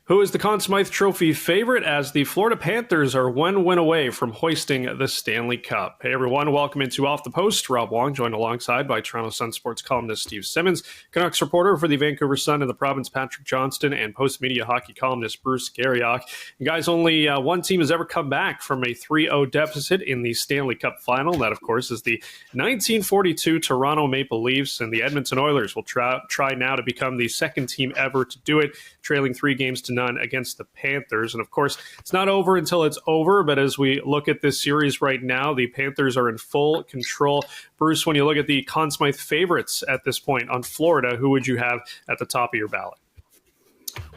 Who is the Conn Smythe Trophy favorite, as the Florida Panthers are one win away from hoisting the Stanley Cup? Hey everyone, welcome into Off the Post. Rob Wong, joined alongside by Toronto Sun Sports columnist Steve Simmons, Canucks reporter for the Vancouver Sun and the province Patrick Johnston, and Postmedia hockey columnist Bruce Garriock. And guys, only one team has ever come back from a 3-0 deficit in the Stanley Cup Final. That, of course, is the 1942 Toronto Maple Leafs, and the Edmonton Oilers will try now to become the second team ever to do it, trailing 3-0 against the Panthers. And of course, it's not over until it's over, but as we look at this series right now, the Panthers are in full control. Bruce, when you look at the Conn Smythe favorites at this point on Florida, who would you have at the top of your ballot?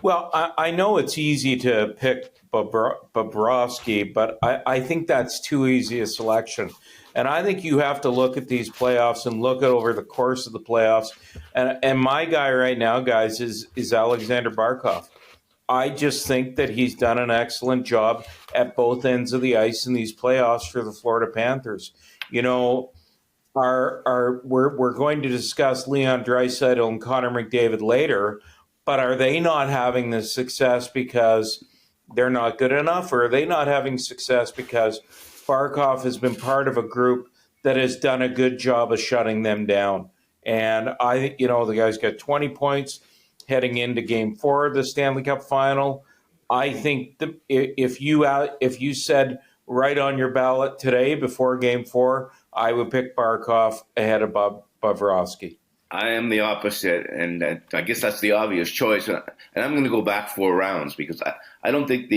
Well, I know it's easy to pick Bobrovsky, but I think that's too easy a selection. And I think you have to look at these playoffs and look at over the course of the playoffs. And my guy right now, guys, is Alexander Barkov. I just think that he's done an excellent job at both ends of the ice in these playoffs for the Florida Panthers. You know, we're going to discuss Leon Draisaitl and Connor McDavid later, but are they not having the success because they're not good enough, or are they not having success because Barkov has been part of a group that has done a good job of shutting them down? And I think, the guy's got 20 points heading into Game 4 of the Stanley Cup Final. I think if you said right on your ballot today before Game 4, I would pick Barkov ahead of Bobrovsky. I am the opposite, and I guess that's the obvious choice. And I'm going to go back 4 rounds because I don't think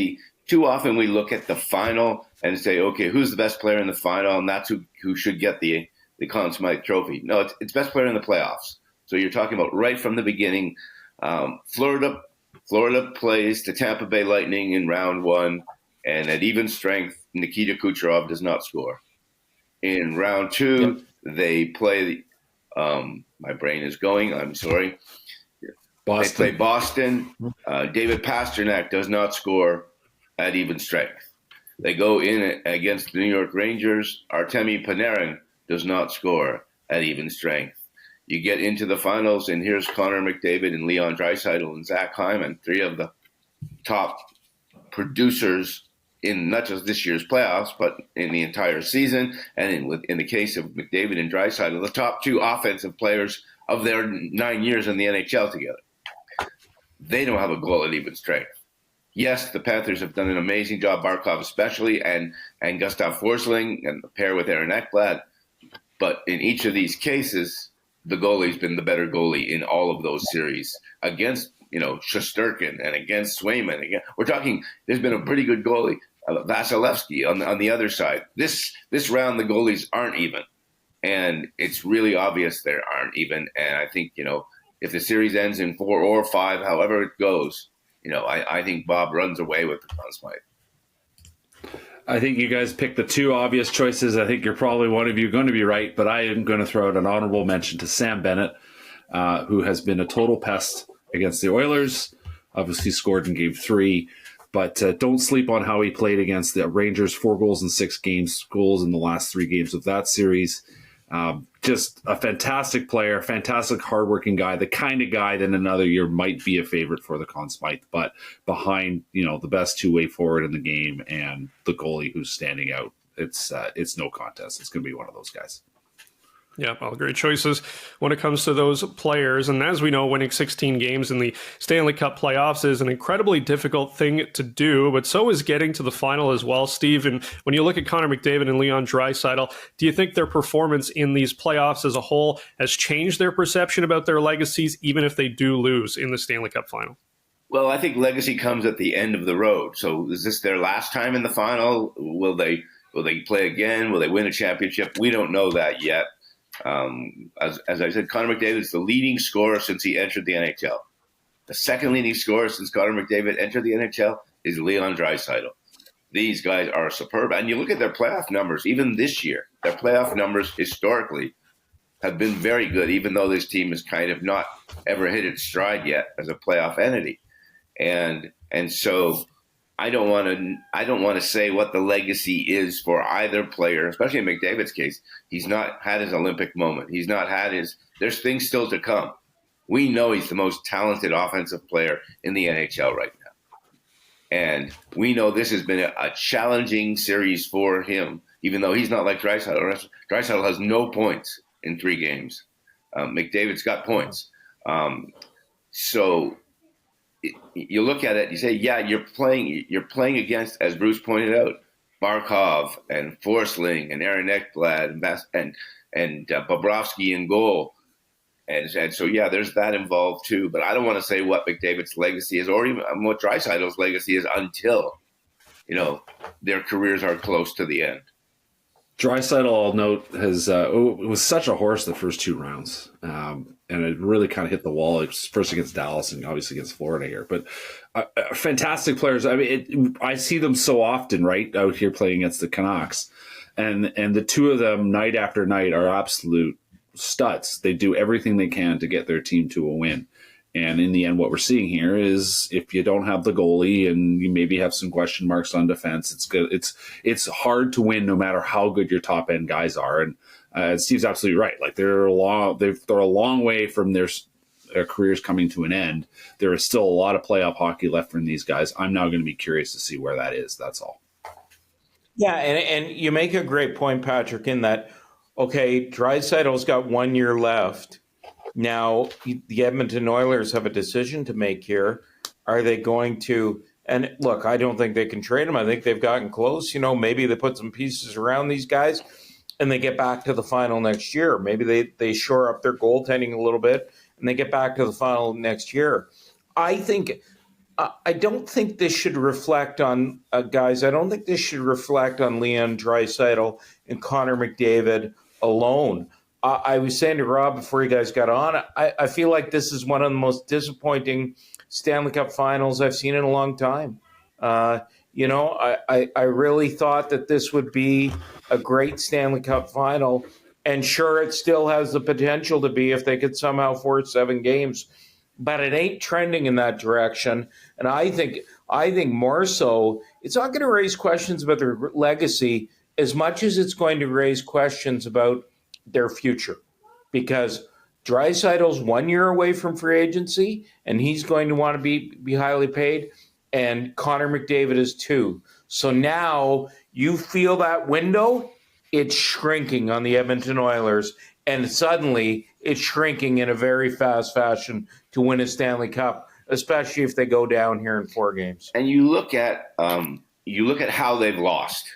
too often we look at the final and say, okay, who's the best player in the final, and that's who should get the Conn Smythe Trophy. No, it's best player in the playoffs. So you're talking about right from the beginning. Florida plays the Tampa Bay Lightning in round 1, and at even strength, Nikita Kucherov does not score. In round 2, They play. My brain is going. I'm sorry. Boston. They play Boston. David Pastrnak does not score at even strength. They go in against the New York Rangers. Artemi Panarin does not score at even strength. You get into the finals, and here's Connor McDavid and Leon Draisaitl and Zach Hyman, 3 of the top producers in not just this year's playoffs, but in the entire season. And in the case of McDavid and Draisaitl, the top 2 offensive players of their 9 years in the NHL together. They don't have a goal at even strength. Yes, the Panthers have done an amazing job, Barkov especially, and Gustav Forsling, and the pair with Aaron Ekblad. But in each of these cases, the goalie's been the better goalie in all of those series against, Shesterkin and against Swayman. Again, we're talking, there's been a pretty good goalie, Vasilevsky on the other side. This round, the goalies aren't even. And it's really obvious they aren't even. And I think, if the series ends in 4 or 5, however it goes, I think Bob runs away with the Conn Smythe. I think you guys picked the 2 obvious choices. I think you're probably one of you going to be right, but I am going to throw out an honorable mention to Sam Bennett, who has been a total pest against the Oilers. Obviously scored in Game 3, but don't sleep on how he played against the Rangers. 4 goals in 6 goals in the last 3 games of that series. Just a fantastic player, fantastic hardworking guy, the kind of guy that another year might be a favorite for the Conn Smythe, but behind, the best 2-way forward in the game and the goalie who's standing out, it's no contest. It's going to be one of those guys. Yeah, all great choices when it comes to those players. And as we know, winning 16 games in the Stanley Cup playoffs is an incredibly difficult thing to do, but so is getting to the final as well, Steve. And when you look at Connor McDavid and Leon Draisaitl, do you think their performance in these playoffs as a whole has changed their perception about their legacies, even if they do lose in the Stanley Cup final? Well, I think legacy comes at the end of the road. So is this their last time in the final? Will they play again? Will they win a championship? We don't know that yet. As I said, Connor McDavid is the leading scorer since he entered the NHL. The second leading scorer since Connor McDavid entered the NHL is Leon Draisaitl. These guys are superb. And you look at their playoff numbers, even this year, their playoff numbers historically have been very good, even though this team has kind of not ever hit its stride yet as a playoff entity. And so I don't want to say what the legacy is for either player, especially in McDavid's case. He's not had his Olympic moment. He's not had there's things still to come. We know he's the most talented offensive player in the NHL right now. And we know this has been a challenging series for him, even though he's not like Draisaitl. Draisaitl has no points in 3 games. McDavid's got points. So you look at it, you say, yeah, you're playing against, as Bruce pointed out, Barkov and Forsling and Aaron Ekblad and Bobrovsky in goal. And so, yeah, there's that involved too. But I don't want to say what McDavid's legacy is or even what Draisaitl's legacy is until, their careers are close to the end. Draisaitl, I'll note, it was such a horse the first 2 rounds. And it really kind of hit the wall. It was first against Dallas and obviously against Florida here. But fantastic players. I mean, I see them so often, right, out here playing against the Canucks. And the 2 of them, night after night, are absolute studs. They do everything they can to get their team to a win. And in the end, what we're seeing here is if you don't have the goalie and you maybe have some question marks on defense, it's good. It's hard to win no matter how good your top end guys are. And Steve's absolutely right. Like they're a long way from their careers coming to an end. There is still a lot of playoff hockey left from these guys. I'm now going to be curious to see where that is. That's all. Yeah, and you make a great point, Patrick, in that, okay, Draisaitl's got 1 year left. Now, the Edmonton Oilers have a decision to make here. Are they going to – and look, I don't think they can trade him. I think they've gotten close. Maybe they put some pieces around these guys and they get back to the final next year. Maybe they shore up their goaltending a little bit and they get back to the final next year. I don't think this should reflect on guys. I don't think this should reflect on Leon Draisaitl and Connor McDavid alone. I was saying to Rob before you guys got on, I feel like this is one of the most disappointing Stanley Cup finals I've seen in a long time. I really thought that this would be a great Stanley Cup final. And sure, it still has the potential to be if they could somehow force 7 games. But it ain't trending in that direction. And I think more so, it's not going to raise questions about their legacy as much as it's going to raise questions about their future, because Draisaitl's 1 year away from free agency and he's going to want to be highly paid, and Connor McDavid is 2. So now you feel that window, it's shrinking on the Edmonton Oilers, and suddenly it's shrinking in a very fast fashion to win a Stanley Cup, especially if they go down here in 4 games. And you look at how they've lost.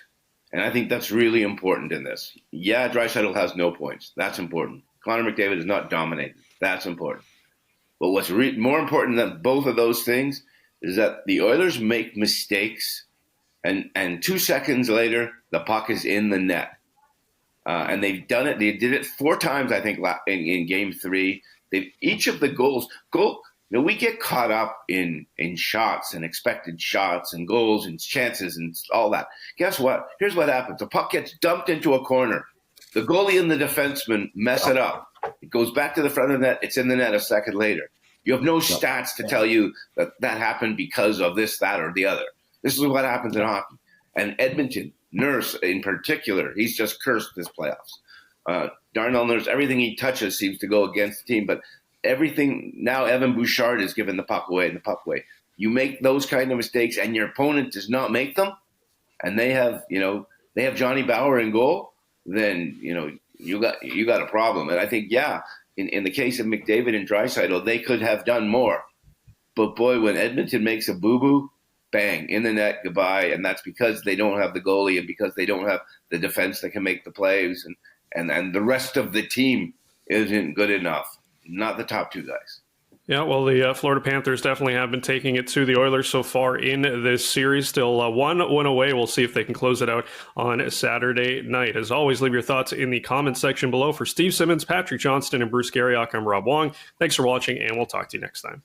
And I think that's really important in this. Yeah, Draisaitl has no points. That's important. Connor McDavid is not dominated. That's important. But what's more important than both of those things is that the Oilers make mistakes, and 2 seconds later, the puck is in the net. And they've done it. They did it 4 times, I think, in Game 3. Each of the goals we get caught up in shots and expected shots and goals and chances and all that. Guess what? Here's what happens. The puck gets dumped into a corner. The goalie and the defenseman mess it up. It goes back to the front of the net. It's in the net a second later. You have no stats to tell you that happened because of this, that, or the other. This is what happens in hockey. And Edmonton, Nurse in particular, he's just cursed this playoffs. Darnell Nurse, everything he touches seems to go against the team, but everything now, Evan Bouchard is giving the puck away. You make those kind of mistakes, and your opponent does not make them, and they have Johnny Bauer in goal. Then you got a problem. And I think in the case of McDavid and Draisaitl, they could have done more. But boy, when Edmonton makes a boo boo, bang, in the net, goodbye. And that's because they don't have the goalie and because they don't have the defense that can make the plays, and the rest of the team isn't good enough. Not the top 2 guys. Yeah, well, the Florida Panthers definitely have been taking it to the Oilers so far in this series. Still 1 win away. We'll see if they can close it out on Saturday night. As always, leave your thoughts in the comments section below. For Steve Simmons, Patrick Johnston, and Bruce Garriock, I'm Rob Wong. Thanks for watching, and we'll talk to you next time.